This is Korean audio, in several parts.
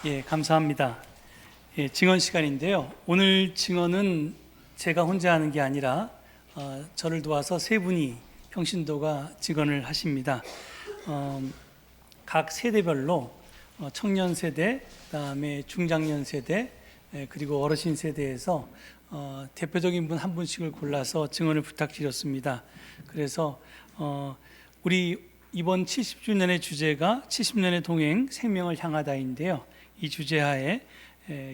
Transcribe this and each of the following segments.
예, 감사합니다. 예, 증언 시간인데요. 오늘 증언은 제가 혼자 하는 게 아니라 저를 도와서 세 분이 평신도가 증언을 하십니다. 각 세대별로 청년 세대, 그다음에 중장년 세대, 그리고 어르신 세대에서 대표적인 분 한 분씩을 골라서 증언을 부탁드렸습니다. 그래서 우리 이번 70주년의 주제가 70년의 동행 생명을 향하다인데요. 이 주제하에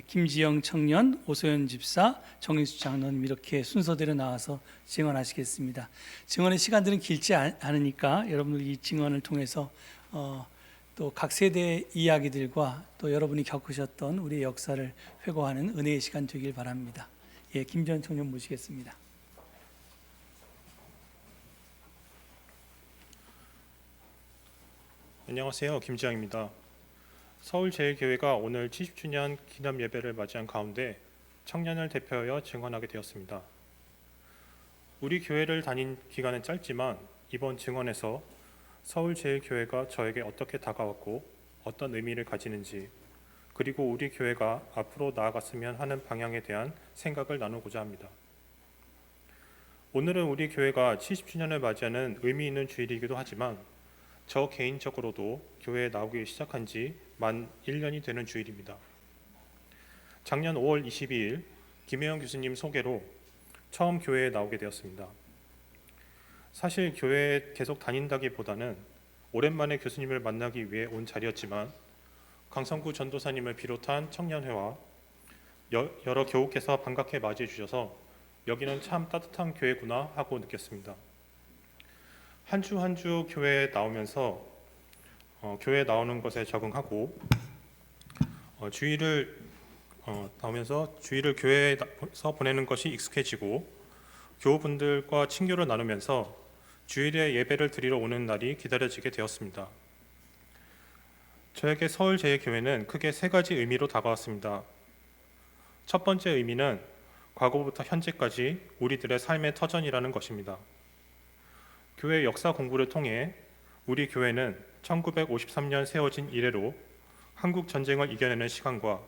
김지영 청년, 오소연 집사, 정인수 장로님 이렇게 순서대로 나와서 증언하시겠습니다. 증언의 시간들은 길지 않으니까 여러분들 이 증언을 통해서 또 각 세대의 이야기들과 또 여러분이 겪으셨던 우리의 역사를 회고하는 은혜의 시간 되길 바랍니다. 예, 김지영 청년 모시겠습니다. 안녕하세요. 김지영입니다. 서울제일교회가 오늘 70주년 기념 예배를 맞이한 가운데 청년을 대표하여 증언하게 되었습니다. 우리 교회를 다닌 기간은 짧지만 이번 증언에서 서울제일교회가 저에게 어떻게 다가왔고 어떤 의미를 가지는지, 그리고 우리 교회가 앞으로 나아갔으면 하는 방향에 대한 생각을 나누고자 합니다. 오늘은 우리 교회가 70주년을 맞이하는 의미 있는 주일이기도 하지만 저 개인적으로도 교회에 나오기 시작한 지 만 1년이 되는 주일입니다. 작년 5월 22일 김혜영 교수님 소개로 처음 교회에 나오게 되었습니다. 사실 교회에 계속 다닌다기보다는 오랜만에 교수님을 만나기 위해 온 자리였지만 강성구 전도사님을 비롯한 청년회와 여러 교우께서 반갑게 맞이해 주셔서 여기는 참 따뜻한 교회구나 하고 느꼈습니다. 한 주 한 주 교회에 나오면서 교회에 나오는 것에 적응하고 주일을 나오면서 주일을 교회에서 보내는 것이 익숙해지고 교우분들과 친교를 나누면서 주일에 예배를 드리러 오는 날이 기다려지게 되었습니다. 저에게 서울제일교회는 크게 세 가지 의미로 다가왔습니다. 첫 번째 의미는 과거부터 현재까지 우리들의 삶의 터전이라는 것입니다. 교회 역사 공부를 통해 우리 교회는 1953년 세워진 이래로 한국 전쟁을 이겨내는 시간과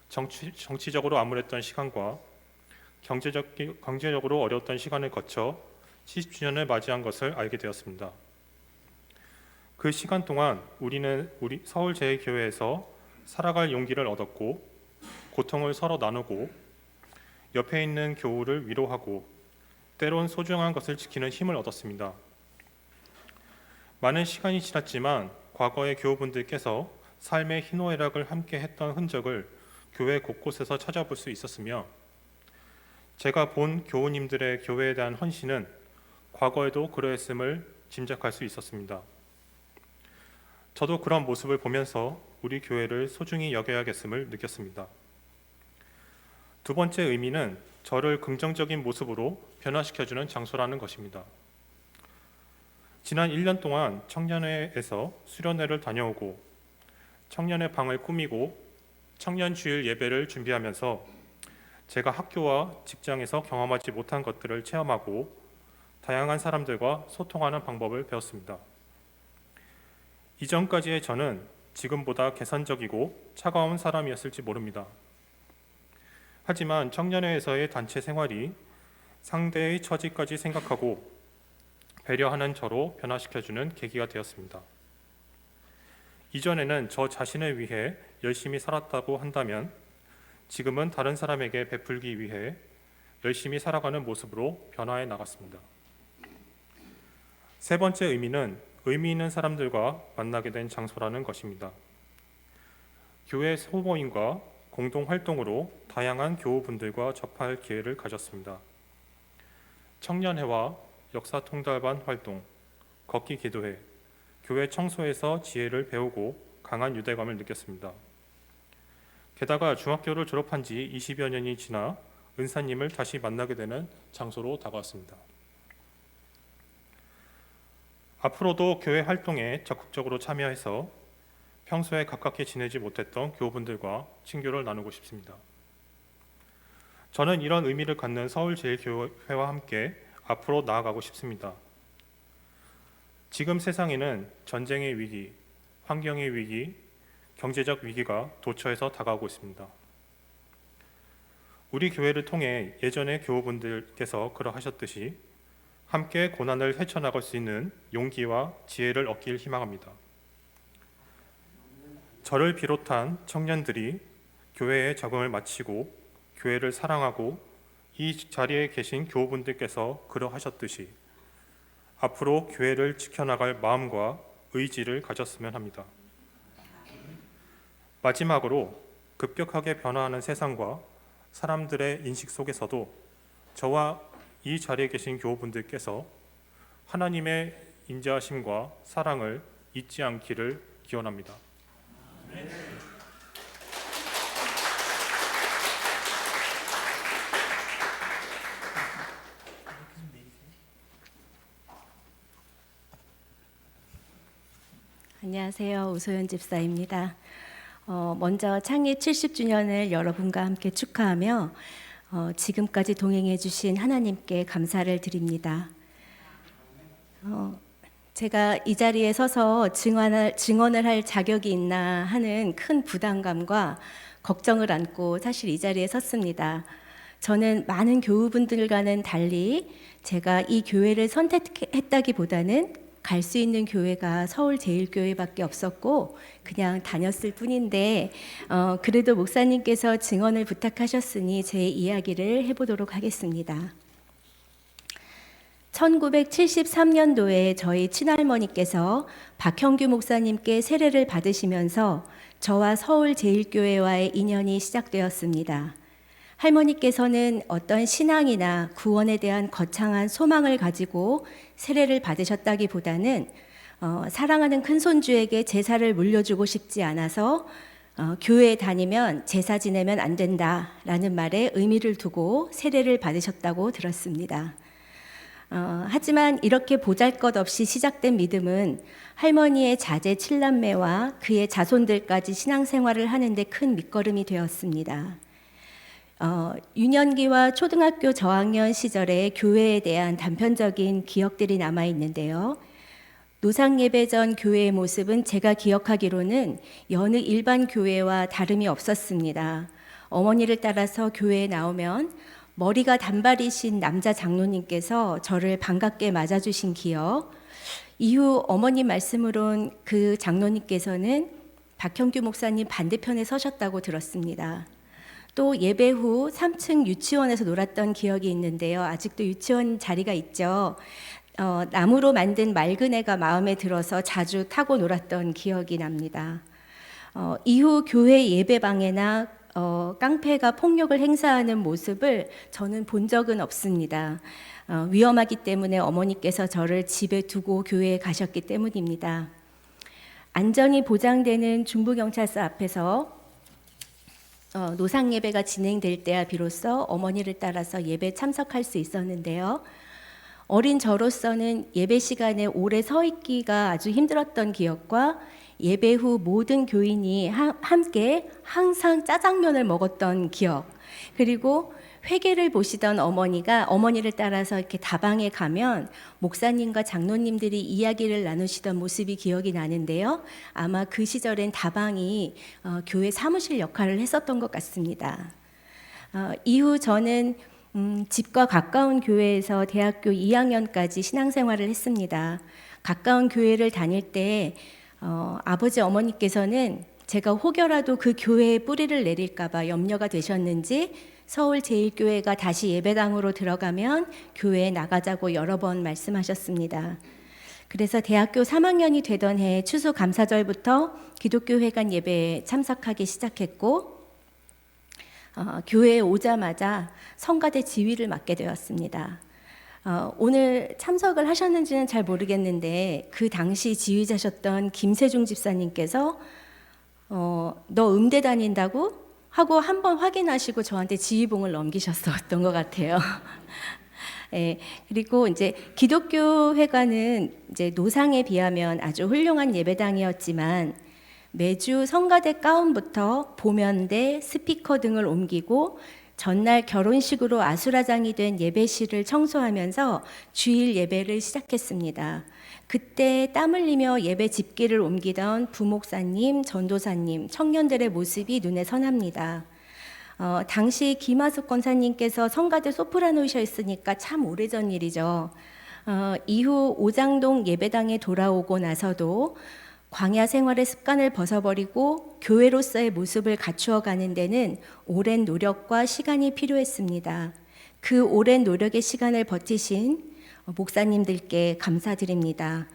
정치적으로 암울했던 시간과 경제적으로 어려웠던 시간을 거쳐 70주년을 맞이한 것을 알게 되었습니다. 그 시간 동안 우리는 우리 서울제일교회에서 살아갈 용기를 얻었고 고통을 서로 나누고 옆에 있는 교우를 위로하고 때론 소중한 것을 지키는 힘을 얻었습니다. 많은 시간이 지났지만 과거의 교우분들께서 삶의 희노애락을 함께 했던 흔적을 교회 곳곳에서 찾아볼 수 있었으며 제가 본 교우님들의 교회에 대한 헌신은 과거에도 그러했음을 짐작할 수 있었습니다. 저도 그런 모습을 보면서 우리 교회를 소중히 여겨야겠음을 느꼈습니다. 두 번째 의미는 저를 긍정적인 모습으로 변화시켜주는 장소라는 것입니다. 지난 1년 동안 청년회에서 수련회를 다녀오고 청년의 방을 꾸미고 청년주일 예배를 준비하면서 제가 학교와 직장에서 경험하지 못한 것들을 체험하고 다양한 사람들과 소통하는 방법을 배웠습니다. 이전까지의 저는 지금보다 개선적이고 차가운 사람이었을지 모릅니다. 하지만 청년회에서의 단체 생활이 상대의 처지까지 생각하고 배려하는 저로 변화시켜주는 계기가 되었습니다. 이전에는 저 자신을 위해 열심히 살았다고 한다면 지금은 다른 사람에게 베풀기 위해 열심히 살아가는 모습으로 변화해 나갔습니다. 세 번째 의미는 의미 있는 사람들과 만나게 된 장소라는 것입니다. 교회 소모임과 공동 활동으로 다양한 교우분들과 접할 기회를 가졌습니다. 청년회와 역사통달반 활동, 걷기 기도회, 교회 청소에서 지혜를 배우고 강한 유대감을 느꼈습니다. 게다가 중학교를 졸업한 지 20여 년이 지나 은사님을 다시 만나게 되는 장소로 다가왔습니다. 앞으로도 교회 활동에 적극적으로 참여해서 평소에 가깝게 지내지 못했던 교우분들과 친교를 나누고 싶습니다. 저는 이런 의미를 갖는 서울제일교회와 함께 앞으로 나아가고 싶습니다. 지금 세상에는 전쟁의 위기, 환경의 위기, 경제적 위기가 도처에서 다가오고 있습니다. 우리 교회를 통해 예전에 교우분들께서 그러하셨듯이 함께 고난을 헤쳐나갈 수 있는 용기와 지혜를 얻길 희망합니다. 저를 비롯한 청년들이 교회에 적응을 마치고 교회를 사랑하고 이 자리에 계신 교우분들께서 그러하셨듯이 앞으로 교회를 지켜나갈 마음과 의지를 가졌으면 합니다. 마지막으로 급격하게 변화하는 세상과 사람들의 인식 속에서도 저와 이 자리에 계신 교우분들께서 하나님의 인자하심과 사랑을 잊지 않기를 기원합니다. 안녕하세요. 우소연 집사입니다. 먼저 창립 70주년을 여러분과 함께 축하하며 지금까지 동행해 주신 하나님께 감사를 드립니다. 제가 이 자리에 서서 증언을 할 자격이 있나 하는 큰 부담감과 걱정을 안고 사실 이 자리에 섰습니다. 저는 많은 교우분들과는 달리 제가 이 교회를 선택했다기보다는 갈 수 있는 교회가 서울제일교회밖에 없었고 그냥 다녔을 뿐인데 그래도 목사님께서 증언을 부탁하셨으니 제 이야기를 해보도록 하겠습니다. 1973년도에 저희 친할머니께서 박형규 목사님께 세례를 받으시면서 저와 서울제일교회와의 인연이 시작되었습니다. 할머니께서는 어떤 신앙이나 구원에 대한 거창한 소망을 가지고 세례를 받으셨다기보다는 사랑하는 큰손주에게 제사를 물려주고 싶지 않아서 교회에 다니면 제사 지내면 안 된다라는 말에 의미를 두고 세례를 받으셨다고 들었습니다. 하지만 이렇게 보잘것없이 시작된 믿음은 할머니의 자제 7남매와 그의 자손들까지 신앙생활을 하는데 큰 밑거름이 되었습니다. 유년기와 초등학교 저학년 시절에 교회에 대한 단편적인 기억들이 남아 있는데요. 노상예배 전 교회의 모습은 제가 기억하기로는 여느 일반 교회와 다름이 없었습니다. 어머니를 따라서 교회에 나오면 머리가 단발이신 남자 장로님께서 저를 반갑게 맞아주신 기억, 이후 어머님 말씀으론 그 장로님께서는 박형규 목사님 반대편에 서셨다고 들었습니다. 또 예배 후 3층 유치원에서 놀았던 기억이 있는데요. 아직도 유치원 자리가 있죠. 나무로 만든 맑은 애가 마음에 들어서 자주 타고 놀았던 기억이 납니다. 이후 교회 예배방에나 깡패가 폭력을 행사하는 모습을 저는 본 적은 없습니다. 위험하기 때문에 어머니께서 저를 집에 두고 교회에 가셨기 때문입니다. 안전이 보장되는 중부경찰서 앞에서 노상 예배가 진행될 때야 비로소 어머니를 따라서 예배 참석할 수 있었는데요. 어린 저로서는 예배 시간에 오래 서 있기가 아주 힘들었던 기억과 예배 후 모든 교인이 함께 항상 짜장면을 먹었던 기억, 그리고 회개를 보시던 어머니를 따라서 이렇게 다방에 가면 목사님과 장로님들이 이야기를 나누시던 모습이 기억이 나는데요. 아마 그 시절엔 다방이 교회 사무실 역할을 했었던 것 같습니다. 이후 저는 집과 가까운 교회에서 대학교 2학년까지 신앙생활을 했습니다. 가까운 교회를 다닐 때 아버지 어머니께서는 제가 혹여라도 그 교회에 뿌리를 내릴까 봐 염려가 되셨는지 서울제일교회가 다시 예배당으로 들어가면 교회에 나가자고 여러 번 말씀하셨습니다. 그래서 대학교 3학년이 되던 해 추수감사절부터 기독교회관 예배에 참석하기 시작했고 교회에 오자마자 성가대 지휘를 맡게 되었습니다. 오늘 참석을 하셨는지는 잘 모르겠는데 그 당시 지휘자셨던 김세중 집사님께서 너 음대 다닌다고? 하고 한번 확인하시고 저한테 지휘봉을 넘기셨었던 것 같아요. 예, 그리고 이제 기독교 회관은 이제 노상에 비하면 아주 훌륭한 예배당이었지만 매주 성가대 가운부터 보면대, 스피커 등을 옮기고 전날 결혼식으로 아수라장이 된 예배실을 청소하면서 주일 예배를 시작했습니다. 그때 땀 흘리며 예배 집기를 옮기던 부목사님, 전도사님, 청년들의 모습이 눈에 선합니다. 당시 김하숙 권사님께서 성가대 소프라노이셨으니까 참 오래전 일이죠. 이후 오장동 예배당에 돌아오고 나서도 광야 생활의 습관을 벗어버리고 교회로서의 모습을 갖추어 가는 데는 오랜 노력과 시간이 필요했습니다. 그 오랜 노력의 시간을 버티신 목사님들께 감사드립니다.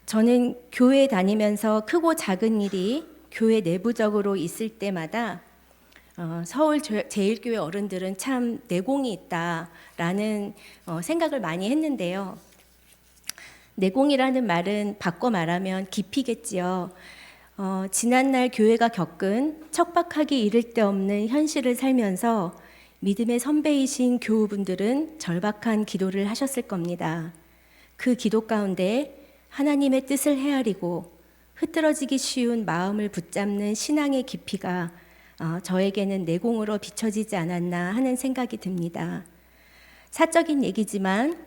저는 교회 다니면서 크고 작은 일이 교회 내부적으로 있을 때마다 서울 제1교회 어른들은 참 내공이 있다라는 생각을 많이 했는데요. 내공이라는 말은 바꿔 말하면 깊이겠지요. 지난날 교회가 겪은 척박하기 이를 데 없는 현실을 살면서 믿음의 선배이신 교우분들은 절박한 기도를 하셨을 겁니다. 그 기도 가운데 하나님의 뜻을 헤아리고 흐트러지기 쉬운 마음을 붙잡는 신앙의 깊이가 저에게는 내공으로 비춰지지 않았나 하는 생각이 듭니다. 사적인 얘기지만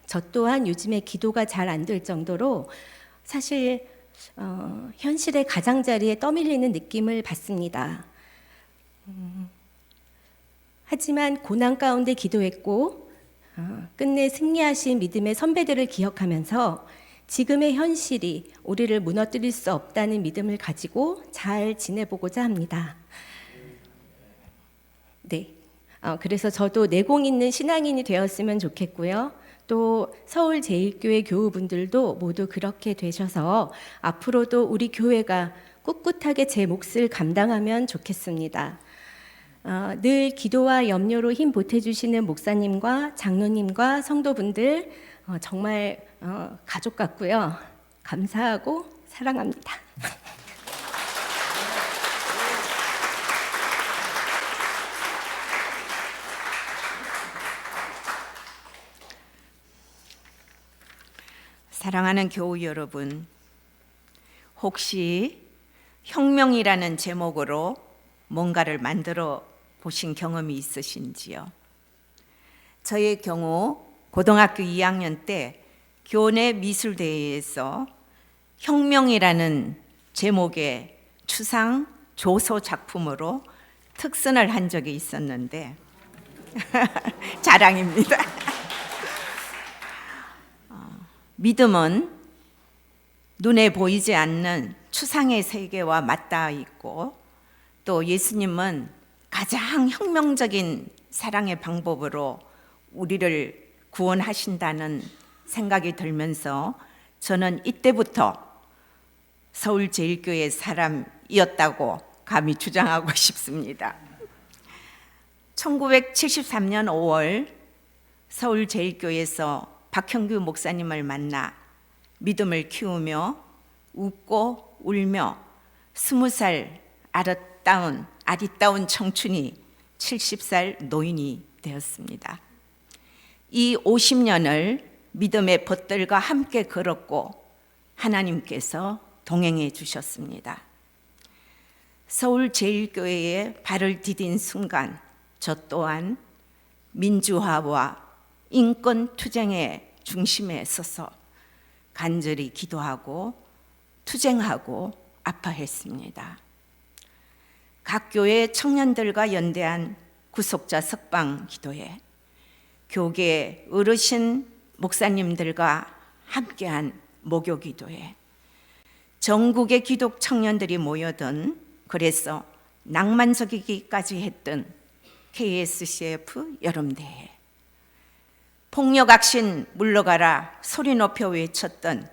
저 또한 요즘에 기도가 잘 안 될 정도로 사실 현실의 가장자리에 떠밀리는 느낌을 받습니다. 하지만 고난 가운데 기도했고 끝내 승리하신 믿음의 선배들을 기억하면서 지금의 현실이 우리를 무너뜨릴 수 없다는 믿음을 가지고 잘 지내보고자 합니다. 네, 그래서 저도 내공 있는 신앙인이 되었으면 좋겠고요. 또 서울 제1교회 교우분들도 모두 그렇게 되셔서 앞으로도 우리 교회가 꿋꿋하게 제 몫을 감당하면 좋겠습니다. 늘 기도와 염려로 힘 보태주시는 목사님과 장로님과 성도분들 정말 가족 같고요. 감사하고 사랑합니다. 사랑하는 교우 여러분, 혹시 혁명이라는 제목으로 뭔가를 만들어 보신 경험이 있으신지요? 저의 경우 고등학교 2학년 때 교내 미술대회에서 혁명이라는 제목의 추상 조소 작품으로 특선을 한 적이 있었는데 자랑입니다. 믿음은 눈에 보이지 않는 추상의 세계와 맞닿아 있고 또 예수님은 가장 혁명적인 사랑의 방법으로 우리를 구원하신다는 생각이 들면서 저는 이때부터 서울 제1교회 사람이었다고 감히 주장하고 싶습니다. 1973년 5월 서울 제1교회에서 박형규 목사님을 만나 믿음을 키우며 웃고 울며 20살 아리따운 청춘이 70살 노인이 되었습니다. 이 50년을 믿음의 벗들과 함께 걸었고 하나님께서 동행해 주셨습니다. 서울 제1교회에 발을 디딘 순간 저 또한 민주화와 인권 투쟁의 중심에 서서 간절히 기도하고 투쟁하고 아파했습니다. 각 교회 청년들과 연대한 구속자 석방 기도회, 교계 어르신 목사님들과 함께한 목요 기도회, 전국의 기독 청년들이 모여든 그래서 낭만적이기까지 했던 KSCF 여름대회, 폭력 악신 물러가라 소리 높여 외쳤던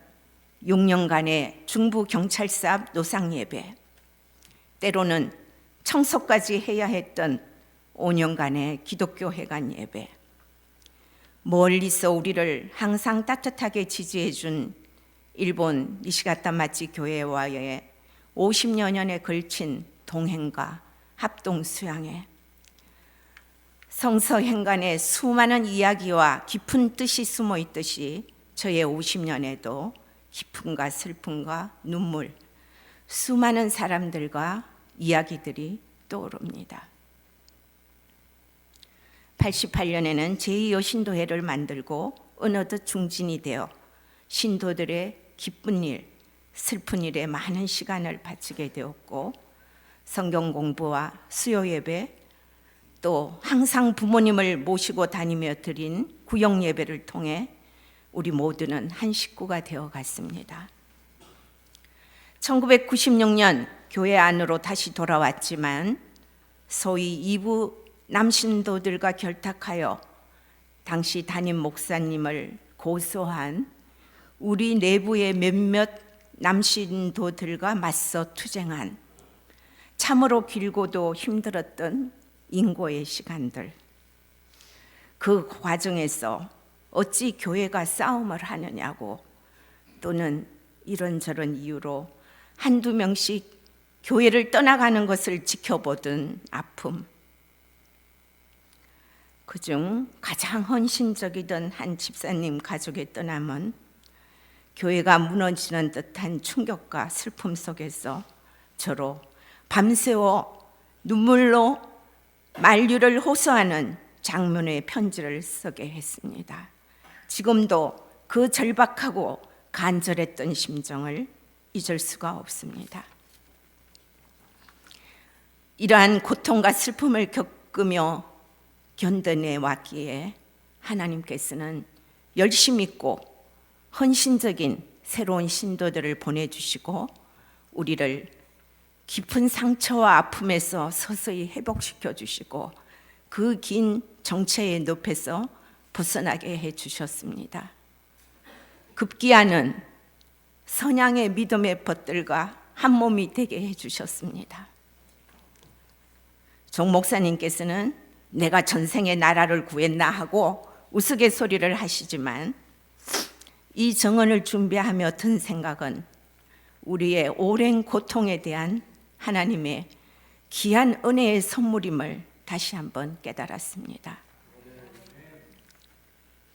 6년간의 중부 경찰서 앞 노상 예배, 때로는 청소까지 해야 했던 5년간의 기독교 회관 예배, 멀리서 우리를 항상 따뜻하게 지지해 준 일본 니시가타 마치 교회와의 50여 년에 걸친 동행과 합동 수양회, 성서 행간에 수많은 이야기와 깊은 뜻이 숨어 있듯이 저의 50년에도 기쁨과 슬픔과 눈물, 수많은 사람들과 이야기들이 떠오릅니다. 88년에는 제2여신도회를 만들고 어느덧 중진이 되어 신도들의 기쁜 일, 슬픈 일에 많은 시간을 바치게 되었고, 성경 공부와 수요 예배, 또 항상 부모님을 모시고 다니며 드린 구역 예배를 통해 우리 모두는 한 식구가 되어 갔습니다. 1996년 교회 안으로 다시 돌아왔지만 소위 이부 남신도들과 결탁하여 당시 담임 목사님을 고소한 우리 내부의 몇몇 남신도들과 맞서 투쟁한 참으로 길고도 힘들었던 인고의 시간들, 그 과정에서 어찌 교회가 싸움을 하느냐고, 또는 이런저런 이유로 한두 명씩 교회를 떠나가는 것을 지켜보던 아픔, 그중 가장 헌신적이던 한 집사님 가족의 떠남은 교회가 무너지는 듯한 충격과 슬픔 속에서 저로 밤새워 눈물로 만류를 호소하는 장문의 편지를 쓰게 했습니다. 지금도 그 절박하고 간절했던 심정을 잊을 수가 없습니다. 이러한 고통과 슬픔을 겪으며 견뎌내 왔기에 하나님께서는 열심 있고 헌신적인 새로운 신도들을 보내주시고 우리를 깊은 상처와 아픔에서 서서히 회복시켜 주시고 그 긴 정체의 늪에서 벗어나게 해주셨습니다. 급기야는 선양의 믿음의 벗들과 한 몸이 되게 해주셨습니다. 정 목사님께서는 내가 전생에 나라를 구했나 하고 우스갯소리를 하시지만 이 정언을 준비하며 든 생각은 우리의 오랜 고통에 대한 하나님의 귀한 은혜의 선물임을 다시 한번 깨달았습니다.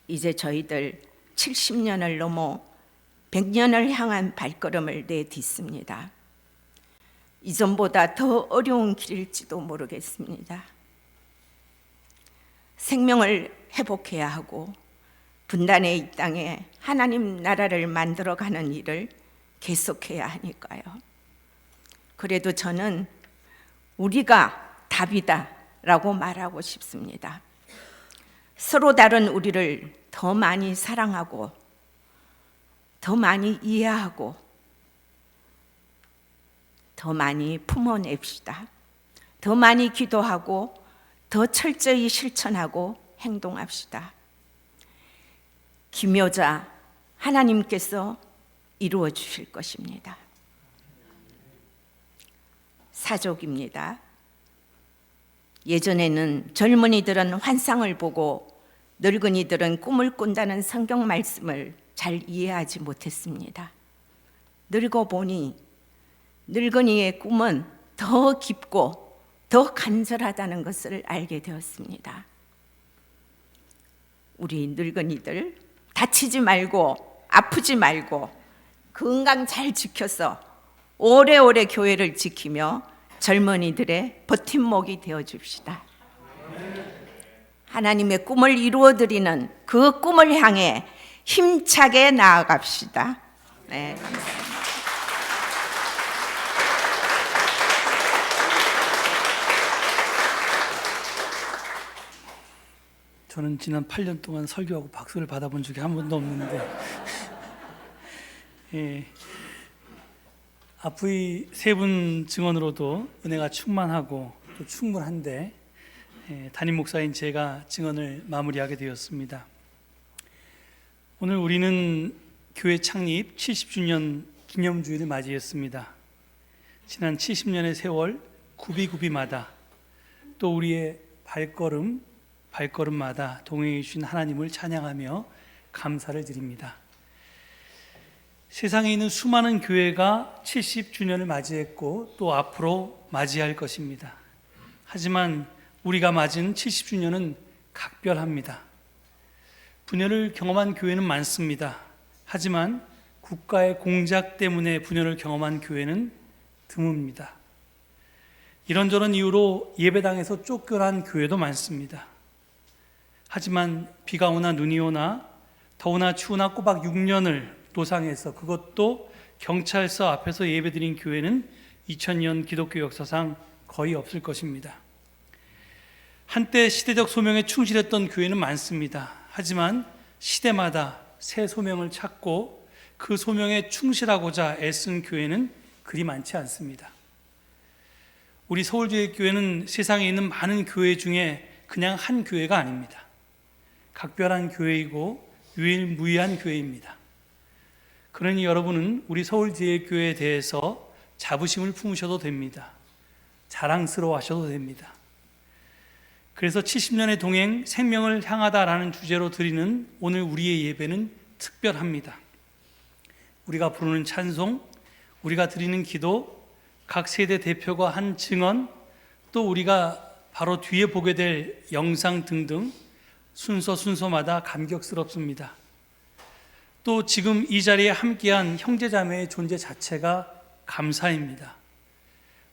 이제 저희들 70년을 넘어 100년을 향한 발걸음을 내딛습니다. 이전보다 더 어려운 길일지도 모르겠습니다. 생명을 회복해야 하고 분단의 이 땅에 하나님 나라를 만들어가는 일을 계속해야 하니까요. 그래도 저는 우리가 답이다 라고 말하고 싶습니다. 서로 다른 우리를 더 많이 사랑하고 더 많이 이해하고 더 많이 품어냅시다. 더 많이 기도하고 더 철저히 실천하고 행동합시다. 기묘자 하나님께서 이루어 주실 것입니다. 사족입니다. 예전에는 젊은이들은 환상을 보고 늙은이들은 꿈을 꾼다는 성경 말씀을 잘 이해하지 못했습니다. 늙어보니 늙은이의 꿈은 더 깊고 더 간절하다는 것을 알게 되었습니다. 우리 늙은이들 다치지 말고 아프지 말고 건강 잘 지켜서 오래오래 교회를 지키며 젊은이들의 버팀목이 되어 줍시다. 하나님의 꿈을 이루어드리는 그 꿈을 향해 힘차게 나아갑시다. 네, 감사합니다. 저는 지난 8년 동안 설교하고 박수를 받아본 적이 한 번도 없는데 예, 앞의 세 분 증언으로도 은혜가 충만하고 또 충분한데 담임 목사인 제가 증언을 마무리하게 되었습니다. 오늘 우리는 교회 창립 70주년 기념주일을 맞이했습니다. 지난 70년의 세월 구비구비마다 또 우리의 발걸음마다 동행해 주신 하나님을 찬양하며 감사를 드립니다. 세상에 있는 수많은 교회가 70주년을 맞이했고 또 앞으로 맞이할 것입니다. 하지만 우리가 맞은 70주년은 각별합니다. 분열을 경험한 교회는 많습니다. 하지만 국가의 공작 때문에 분열을 경험한 교회는 드뭅니다. 이런저런 이유로 예배당에서 쫓겨난 교회도 많습니다. 하지만 비가 오나 눈이 오나 더우나 추우나 꼬박 6년을 노상에서, 그것도 경찰서 앞에서 예배드린 교회는 2000년 기독교 역사상 거의 없을 것입니다. 한때 시대적 소명에 충실했던 교회는 많습니다. 하지만 시대마다 새 소명을 찾고 그 소명에 충실하고자 애쓴 교회는 그리 많지 않습니다. 우리 서울제일교회는 세상에 있는 많은 교회 중에 그냥 한 교회가 아닙니다. 각별한 교회이고 유일무이한 교회입니다. 그러니 여러분은 우리 서울제일교회에 대해서 자부심을 품으셔도 됩니다. 자랑스러워하셔도 됩니다. 그래서 70년의 동행, 생명을 향하다라는 주제로 드리는 오늘 우리의 예배는 특별합니다. 우리가 부르는 찬송, 우리가 드리는 기도, 각 세대 대표가 한 증언, 또 우리가 바로 뒤에 보게 될 영상 등등 순서마다 감격스럽습니다. 또 지금 이 자리에 함께한 형제자매의 존재 자체가 감사입니다.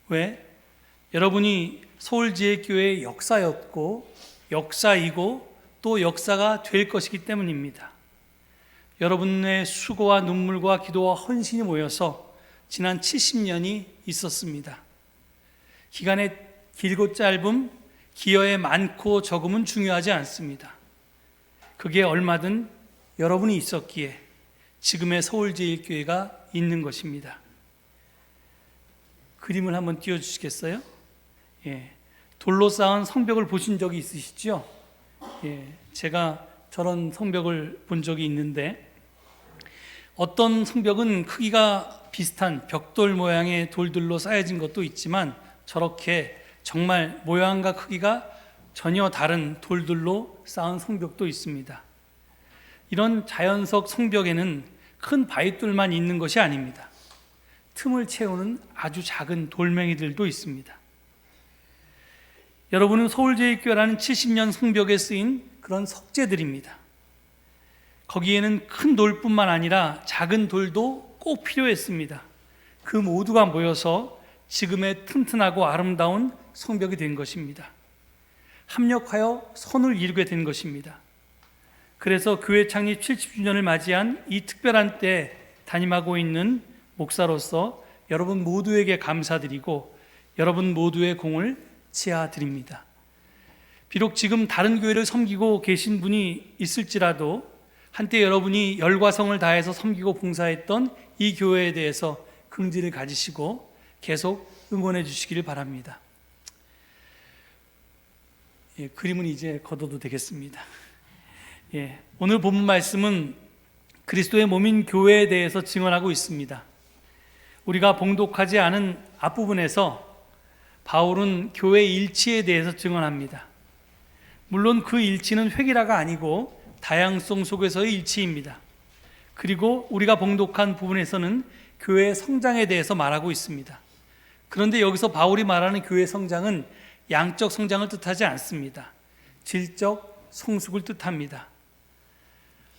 왜? 여러분이 서울지혜교회의 역사였고 역사이고 또 역사가 될 것이기 때문입니다. 여러분의 수고와 눈물과 기도와 헌신이 모여서 지난 70년이 있었습니다. 기간의 길고 짧음, 기여의 많고 적음은 중요하지 않습니다. 그게 얼마든 여러분이 있었기에 지금의 서울제일교회가 있는 것입니다. 그림을 한번 띄워주시겠어요? 예, 돌로 쌓은 성벽을 보신 적이 있으시죠? 예, 제가 저런 성벽을 본 적이 있는데 어떤 성벽은 크기가 비슷한 벽돌 모양의 돌들로 쌓여진 것도 있지만 저렇게 정말 모양과 크기가 전혀 다른 돌들로 쌓은 성벽도 있습니다. 이런 자연석 성벽에는 큰 바위돌만 있는 것이 아닙니다. 틈을 채우는 아주 작은 돌멩이들도 있습니다. 여러분은 서울제일교회라는 70년 성벽에 쓰인 그런 석재들입니다. 거기에는 큰 돌뿐만 아니라 작은 돌도 꼭 필요했습니다. 그 모두가 모여서 지금의 튼튼하고 아름다운 성벽이 된 것입니다. 합력하여 선을 이루게 된 것입니다. 그래서 교회 창립 70주년을 맞이한 이 특별한 때 담임하고 있는 목사로서 여러분 모두에게 감사드리고 여러분 모두의 공을 치하드립니다. 비록 지금 다른 교회를 섬기고 계신 분이 있을지라도 한때 여러분이 열과 성을 다해서 섬기고 봉사했던 이 교회에 대해서 긍지를 가지시고 계속 응원해 주시기를 바랍니다. 예, 그림은 이제 걷어도 되겠습니다. 예, 오늘 본문 말씀은 그리스도의 몸인 교회에 대해서 증언하고 있습니다. 우리가 봉독하지 않은 앞부분에서 바울은 교회 일치에 대해서 증언합니다. 물론 그 일치는 획일화가 아니고 다양성 속에서의 일치입니다. 그리고 우리가 봉독한 부분에서는 교회의 성장에 대해서 말하고 있습니다. 그런데 여기서 바울이 말하는 교회 성장은 양적 성장을 뜻하지 않습니다. 질적 성숙을 뜻합니다.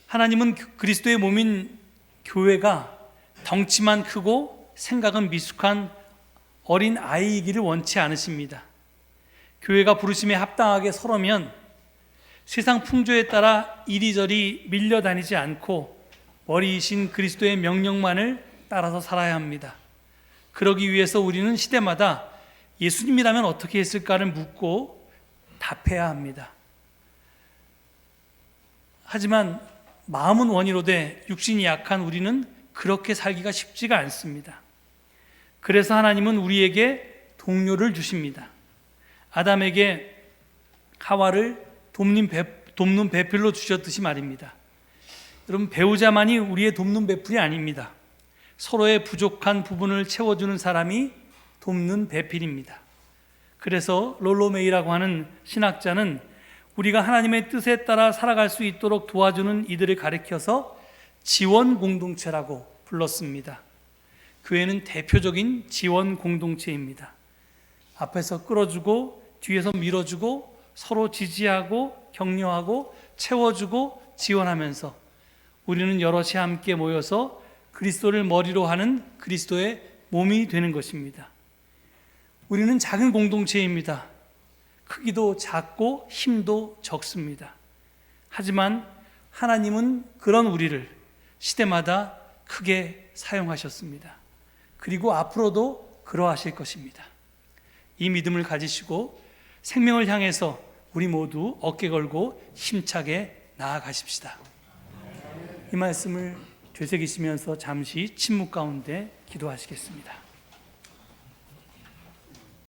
하나님은 그리스도의 몸인 교회가 덩치만 크고 생각은 미숙한 어린 아이이기를 원치 않으십니다. 교회가 부르심에 합당하게 서러면 세상 풍조에 따라 이리저리 밀려다니지 않고 머리이신 그리스도의 명령만을 따라서 살아야 합니다. 그러기 위해서 우리는 시대마다 예수님이라면 어떻게 했을까를 묻고 답해야 합니다. 하지만 마음은 원이로되 육신이 약한 우리는 그렇게 살기가 쉽지가 않습니다. 그래서 하나님은 우리에게 동료를 주십니다. 아담에게 하와를 돕는 배필로 주셨듯이 말입니다. 여러분, 배우자만이 우리의 돕는 배필이 아닙니다. 서로의 부족한 부분을 채워주는 사람이 돕는 배필입니다. 그래서 롤로메이라고 하는 신학자는 우리가 하나님의 뜻에 따라 살아갈 수 있도록 도와주는 이들을 가리켜서 지원 공동체라고 불렀습니다. 교회는 대표적인 지원 공동체입니다. 앞에서 끌어주고 뒤에서 밀어주고 서로 지지하고 격려하고 채워주고 지원하면서 우리는 여럿이 함께 모여서 그리스도를 머리로 하는 그리스도의 몸이 되는 것입니다. 우리는 작은 공동체입니다. 크기도 작고 힘도 적습니다. 하지만 하나님은 그런 우리를 시대마다 크게 사용하셨습니다. 그리고 앞으로도 그러하실 것입니다. 이 믿음을 가지시고 생명을 향해서 우리 모두 어깨 걸고 힘차게 나아가십시다. 이 말씀을 되새기시면서 잠시 침묵 가운데 기도하시겠습니다.